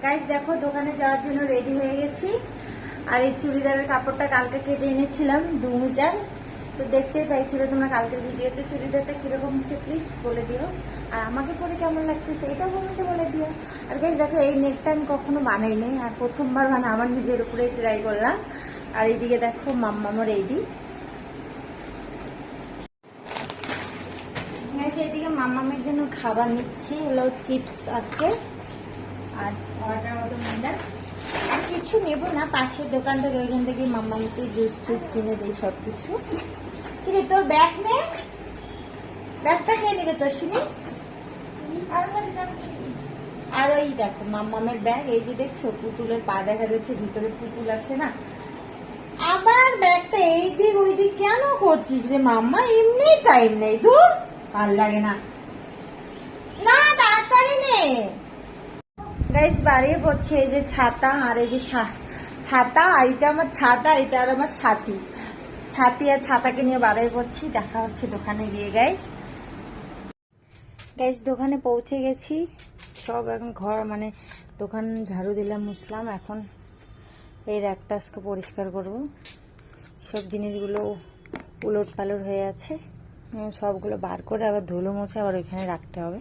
Guys দেখো দোকানে যাওয়ার জন্য রেডি হয়ে গেছি। আর এই চুড়িদারের কাপড়টা কালকে কেটে এনেছিলাম 2 মিটার। তো দেখতেই পাইছিলে তোমরা কালকের ভিডিওতে চুড়িদারটা কিরকম হচ্ছে প্লিজ বলে দিও। আর আমাকে পরে কেমন লাগতেছে এটাও কমেন্টে বলে দিও। আর গাইস দেখো এই নেকটা আমি কখনো বানাইনি, আর প্রথমবার আমার নিজের উপরেই ট্রাই করলাম। আর এইদিকে দেখো মাম্মামও রেডি। এইদিকে মাম্মামের জন্য খাবার নিচ্ছি, হলো চিপস আজকে আর অর্ডার মতো মিন্ডা। আর কিছু নেবো না, পাশের দোকান থেকে ওইখান থেকে মাম্মামকে জুস টুস কিনে দিই সব কিছু। কিরে তোর ব্যাগ নে, ব্যাগটা খেয়ে নেবে তোর শুনি। আর ওই দেখো মাম্মামের ব্যাগ, এই যে দেখছো পুতুলের পা দেখা যাচ্ছে, ভিতরে পুতুল আছে না। আবার ব্যাগটা এই দিক ওই দিক কেন করছিস রে মাম্মা? এমনি টাইম নেই, দূর ভাল লাগে না। না তাড়াতাড়ি নে। গাইস বাড়িয়ে পড়ছে এই যে ছাতা, আর এই যে ছাতা, এটা আমার ছাতা, এটা আর আমার ছাতি। ছাতি আর ছাতাকে নিয়ে বাড়িয়ে পড়ছি। দেখা হচ্ছে দোকানে গিয়ে। গাইস দোকানে পৌঁছে গেছি সব। এখন ঘর মানে দোকান ঝাড়ু দিলাম, মুছলাম। এখন এই র্যাকটা আজকে পরিষ্কার করব। সব জিনিসগুলো উলট পালট হয়ে আছে, সবগুলো বার করে আবার ধুলো মুছে আবার ওইখানে রাখতে হবে।